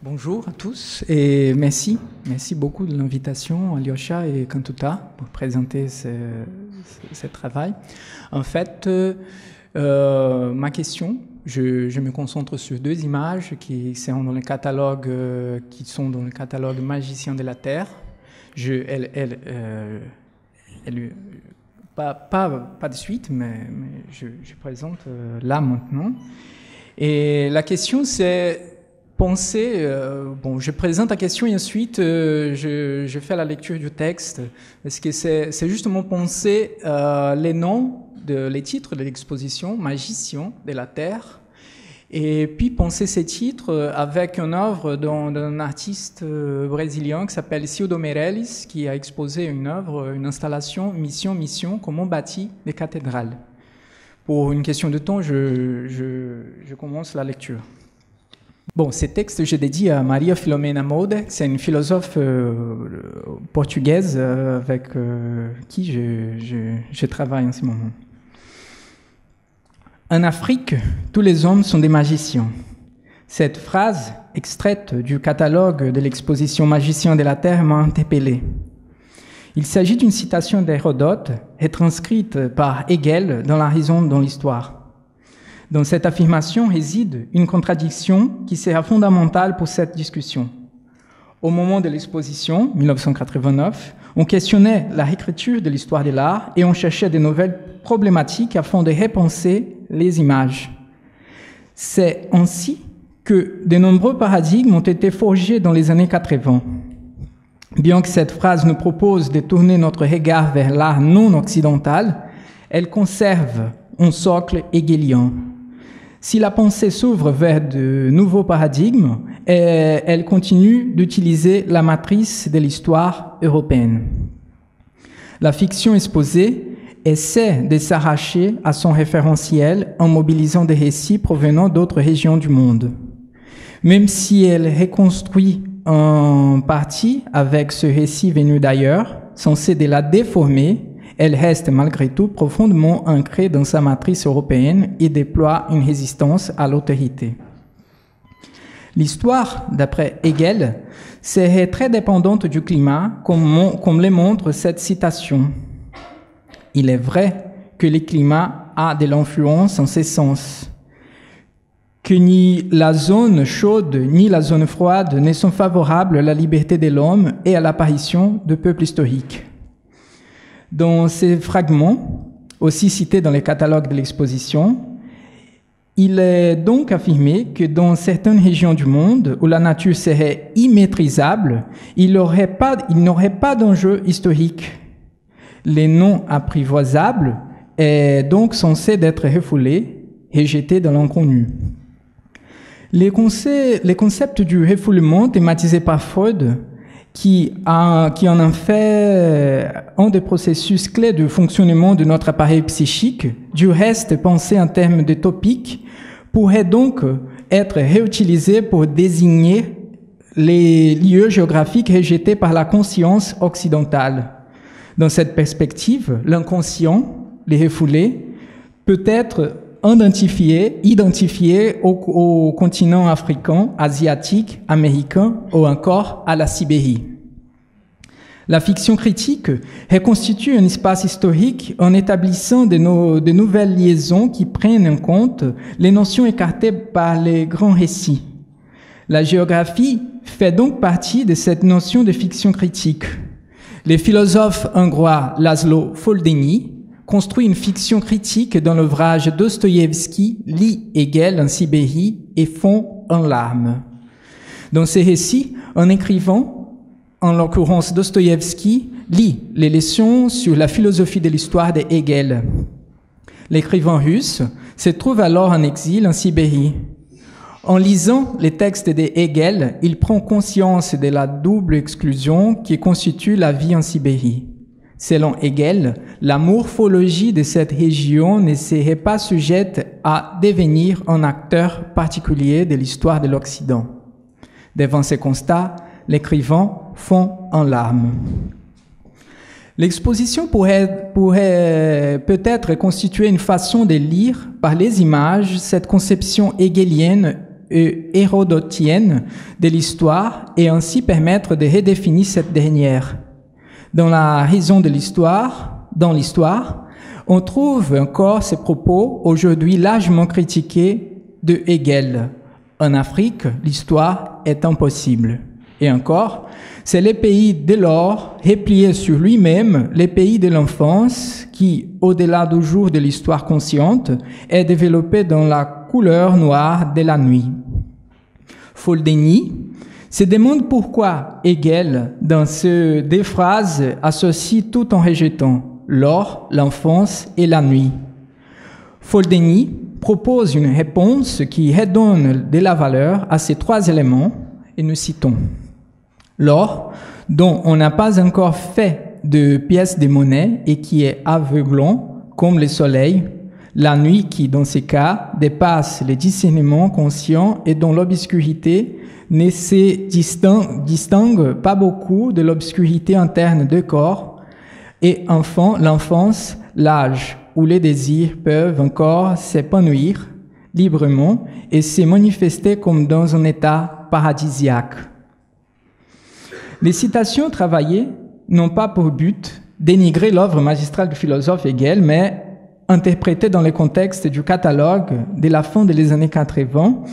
Bonjour à tous et merci beaucoup de l'invitation, Alyosha et Kantuta, pour présenter ce travail. En fait, ma question, je me concentre sur deux images qui sont dans le catalogue, Magicien de la Terre. Pas de suite, mais je présente là maintenant. Et la question, c'est penser. Je présente la question et ensuite je fais la lecture du texte. Parce que c'est justement penser les titres de l'exposition, Magicien de la Terre. Et puis penser ces titres avec une œuvre d'un artiste brésilien qui s'appelle Cildo Meirelles, qui a exposé une installation Mission, comment bâtir des cathédrales. Pour une question de temps, je commence la lecture. Bon, ce texte, je dédie à Maria Filomena Mode, c'est une philosophe portugaise avec qui je travaille en ce moment. En Afrique, tous les hommes sont des magiciens. Cette phrase, extraite du catalogue de l'exposition Magicien de la Terre, m'a interpellé. Il s'agit d'une citation d'Hérodote, retranscrite par Hegel dans La raison dans l'histoire. Dans cette affirmation réside une contradiction qui sera fondamentale pour cette discussion. Au moment de l'exposition, 1989, on questionnait la réécriture de l'histoire de l'art et on cherchait de nouvelles problématiques afin de repenser les images. C'est ainsi que de nombreux paradigmes ont été forgés dans les années 80. Bien que cette phrase nous propose de tourner notre regard vers l'art non occidental, elle conserve un socle hegelien. Si la pensée s'ouvre vers de nouveaux paradigmes, elle continue d'utiliser la matrice de l'histoire européenne. La fiction exposée essaie de s'arracher à son référentiel en mobilisant des récits provenant d'autres régions du monde. Même si elle reconstruit en partie avec ce récit venu d'ailleurs, censé de la déformer, elle reste malgré tout profondément ancrée dans sa matrice européenne et déploie une résistance à l'autorité. L'histoire, d'après Hegel, serait très dépendante du climat, comme le montre cette citation. Il est vrai que le climat a de l'influence en ce sens, que ni la zone chaude ni la zone froide ne sont favorables à la liberté de l'homme et à l'apparition de peuples historiques. Dans ces fragments, aussi cités dans les catalogues de l'exposition, il est donc affirmé que dans certaines régions du monde où la nature serait immaîtrisable, il n'aurait pas d'enjeu historique. Les non apprivoisables est donc censé d'être refoulés, rejetés dans l'inconnu. Les concepts du refoulement thématisés par Freud, qui en a fait un des processus clés du fonctionnement de notre appareil psychique, du reste pensé en termes de topiques, pourrait donc être réutilisé pour désigner les lieux géographiques rejetés par la conscience occidentale. Dans cette perspective, l'inconscient, les refoulés, peut être identifié au continent africain, asiatique, américain ou encore à la Sibérie. La fiction critique reconstitue un espace historique en établissant de nouvelles liaisons qui prennent en compte les notions écartées par les grands récits. La géographie fait donc partie de cette notion de fiction critique. Le philosophe hongrois László Földényi construit une fiction critique dans l'ouvrage Dostoïevski lit Hegel en Sibérie et fond en larmes. Dans ces récits, un écrivain, en l'occurrence Dostoïevski, lit les leçons sur la philosophie de l'histoire de Hegel. L'écrivain russe se trouve alors en exil en Sibérie. En lisant les textes de Hegel, il prend conscience de la double exclusion qui constitue la vie en Sibérie. Selon Hegel, la morphologie de cette région ne serait pas sujette à devenir un acteur particulier de l'histoire de l'Occident. Devant ces constats, l'écrivain fond en larmes. L'exposition pourrait peut-être constituer une façon de lire par les images cette conception hegelienne et hérodotienne de l'histoire et ainsi permettre de redéfinir cette dernière. Dans la raison de l'histoire, on trouve encore ces propos aujourd'hui largement critiqués de Hegel. En Afrique, l'histoire est impossible. Et encore, c'est les pays dès lors repliés sur lui-même, les pays de l'enfance qui, au-delà du jour de l'histoire consciente, est développé dans la couleur noire de la nuit. Foldeni se demande pourquoi Hegel, dans ces deux phrases, associe tout en rejetant l'or, l'enfance et la nuit. Foldeni propose une réponse qui redonne de la valeur à ces trois éléments, et nous citons l'or, dont on n'a pas encore fait de pièces de monnaie et qui est aveuglant comme le soleil, la nuit qui, dans ces cas, dépasse les discernements conscients et dont l'obscurité ne se distingue pas beaucoup de l'obscurité interne du corps, et enfin l'enfance, l'âge où les désirs peuvent encore s'épanouir librement et se manifester comme dans un état paradisiaque. Les citations travaillées n'ont pas pour but dénigrer l'œuvre magistrale du philosophe Hegel, mais interprétées dans le contexte du catalogue de la fin des années 80,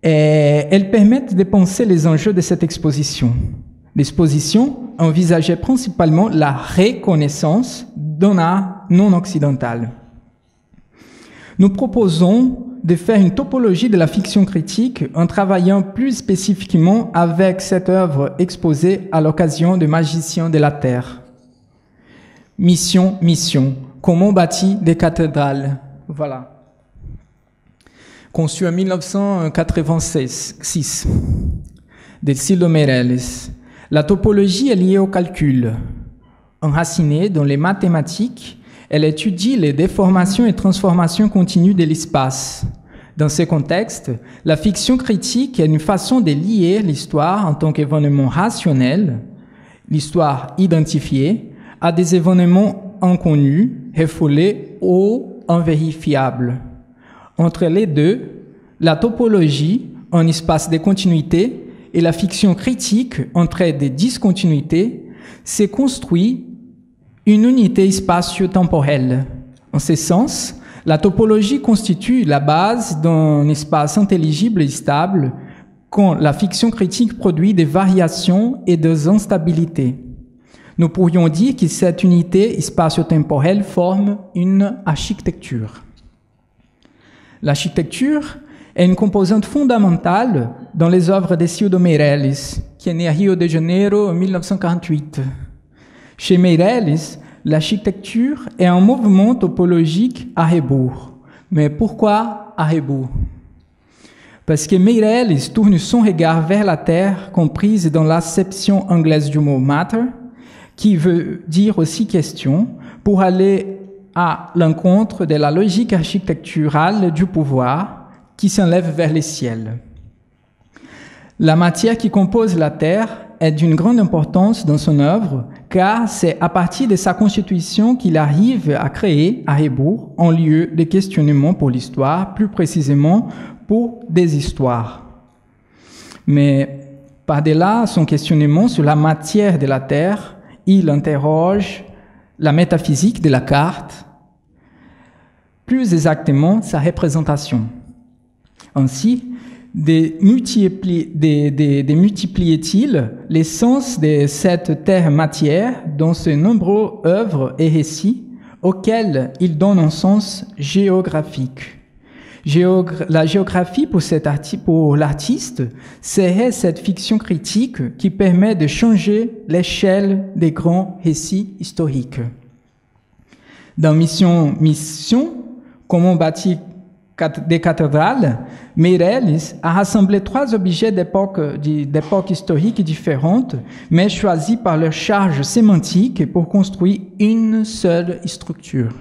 et elles permettent de penser les enjeux de cette exposition. L'exposition envisageait principalement la reconnaissance d'un art non occidental. Nous proposons de faire une topologie de la fiction critique en travaillant plus spécifiquement avec cette œuvre exposée à l'occasion de Magiciens de la Terre. Mission, comment bâtir des cathédrales. Voilà. Conçu en 1986, de Ciro Meirelles. La topologie est liée au calcul. Enracinée dans les mathématiques, elle étudie les déformations et transformations continues de l'espace. Dans ce contexte, la fiction critique est une façon de lier l'histoire en tant qu'événement rationnel, l'histoire identifiée, à des événements inconnus, refoulés ou invérifiables. Entre les deux, la topologie, un espace de continuité, et la fiction critique, entre des discontinuités, se construit une unité spatio-temporelle. En ce sens, la topologie constitue la base d'un espace intelligible et stable quand la fiction critique produit des variations et des instabilités. Nous pourrions dire que cette unité spatio-temporelle forme une architecture. L'architecture est une composante fondamentale dans les œuvres de Ciro Meirelles, qui est né à Rio de Janeiro en 1948. Chez Meirelles, l'architecture est un mouvement topologique à rebours. Mais pourquoi à rebours? Parce que Meirelles tourne son regard vers la Terre, comprise dans l'acception anglaise du mot matter, qui veut dire aussi question, pour aller à l'encontre de la logique architecturale du pouvoir qui s'enlève vers le ciel. La matière qui compose la Terre est d'une grande importance dans son œuvre, car c'est à partir de sa constitution qu'il arrive à créer, à rebours, un lieu de questionnement pour l'histoire, plus précisément pour des histoires. Mais par-delà son questionnement sur la matière de la Terre, il interroge la métaphysique de la carte, plus exactement sa représentation. Ainsi, démultipliait-il l'essence de cette terre-matière dans ses nombreuses œuvres et récits auxquels il donne un sens géographique. La géographie pour l'artiste serait cette fiction critique qui permet de changer l'échelle des grands récits historiques. Dans Mission, comment bâtir des cathédrales, Meirelles a rassemblé 3 objets d'époques historiques différentes, mais choisis par leur charge sémantique pour construire une seule structure.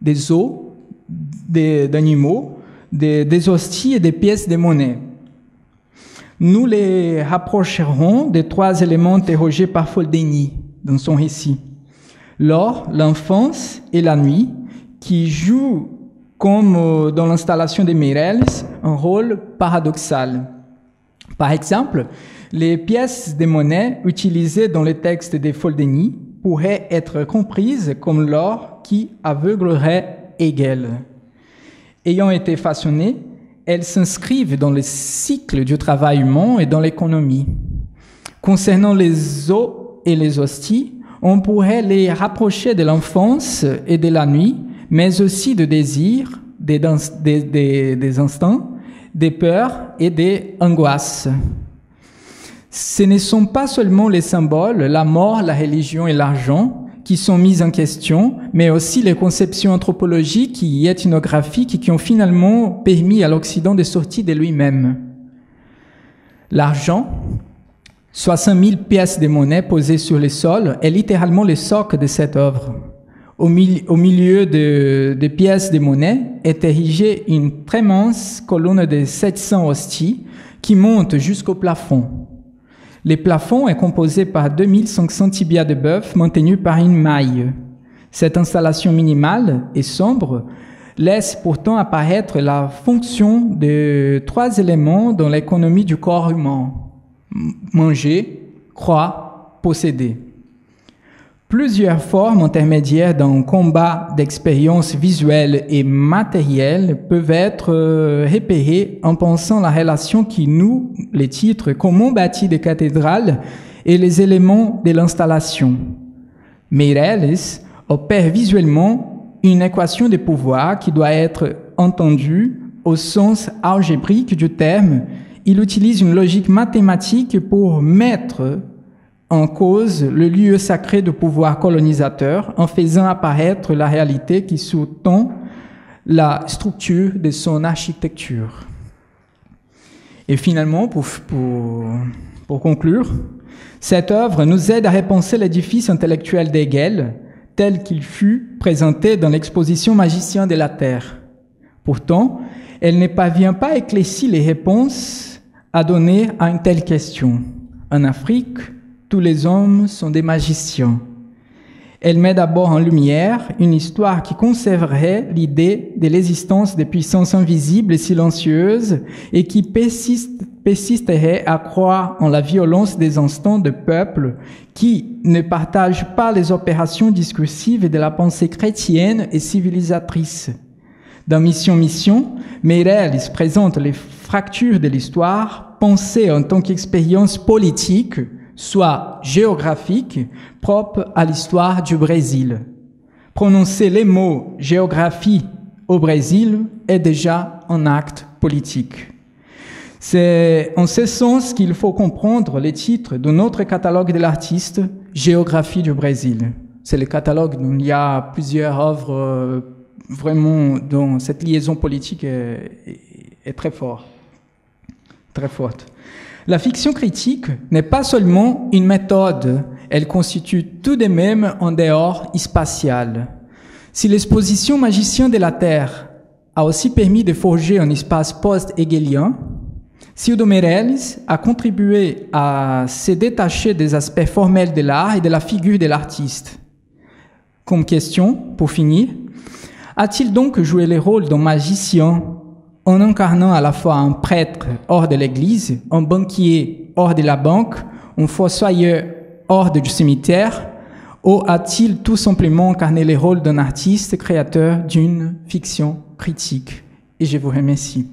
Des os, d'animaux, des hosties et des pièces de monnaie. Nous les rapprocherons des 3 éléments interrogés par Foldeni dans son récit. L'or, l'enfance et la nuit, qui jouent comme dans l'installation de Meirelles, un rôle paradoxal. Par exemple, les pièces de monnaie utilisées dans les textes des Foldeni pourraient être comprises comme l'or qui aveuglerait Hegel. Ayant été façonnées, elles s'inscrivent dans le cycle du travail humain et dans l'économie. Concernant les os et les hosties, on pourrait les rapprocher de l'enfance et de la nuit, mais aussi de désirs, des instants, des peurs et des angoisses. Ce ne sont pas seulement les symboles, la mort, la religion et l'argent qui sont mis en question, mais aussi les conceptions anthropologiques et ethnographiques qui ont finalement permis à l'Occident de sortir de lui-même. L'argent, 60 000 pièces de monnaie posées sur le sol, est littéralement le socle de cette œuvre. Au milieu des pièces de monnaie est érigée une très mince colonne de 700 hosties qui monte jusqu'au plafond. Le plafond est composé par 2500 tibias de bœuf maintenus par une maille. Cette installation minimale et sombre laisse pourtant apparaître la fonction de 3 éléments dans l'économie du corps humain: manger, croire, posséder. Plusieurs formes intermédiaires d'un combat d'expériences visuelles et matérielles peuvent être repérées en pensant la relation qui noue les titres « Comment bâtir des cathédrales » et les éléments de l'installation. Meirelles opère visuellement une équation de pouvoir qui doit être entendue au sens algébrique du terme. Il utilise une logique mathématique pour mettre en cause le lieu sacré du pouvoir colonisateur en faisant apparaître la réalité qui sous-tend la structure de son architecture. Et finalement, pour conclure, cette œuvre nous aide à repenser l'édifice intellectuel d'Hegel tel qu'il fut présenté dans l'exposition Magicien de la Terre. Pourtant, elle ne parvient pas à éclaircir les réponses à donner à une telle question. En Afrique, tous les hommes sont des magiciens. Elle met d'abord en lumière une histoire qui conserverait l'idée de l'existence des puissances invisibles et silencieuses et qui persisterait à croire en la violence des instants de peuples qui ne partagent pas les opérations discursives de la pensée chrétienne et civilisatrice. Dans Mission, Meirelles présente les fractures de l'histoire pensée en tant qu'expérience politique, soit géographique, propre à l'histoire du Brésil. Prononcer les mots « géographie » au Brésil est déjà un acte politique. C'est en ce sens qu'il faut comprendre les titres de notre catalogue de l'artiste « Géographie du Brésil ». C'est le catalogue où il y a plusieurs œuvres vraiment dont cette liaison politique est très forte. Très forte. La fiction critique n'est pas seulement une méthode, elle constitue tout de même un dehors spatial. Si l'exposition Magicien de la Terre a aussi permis de forger un espace post-hegelien, Cildo Meirelles a contribué à se détacher des aspects formels de l'art et de la figure de l'artiste. Comme question, pour finir, a-t-il donc joué le rôle d'un magicien en incarnant à la fois un prêtre hors de l'église, un banquier hors de la banque, un fossoyeur hors du cimetière, ou a-t-il tout simplement incarné le rôle d'un artiste créateur d'une fiction critique? Et je vous remercie.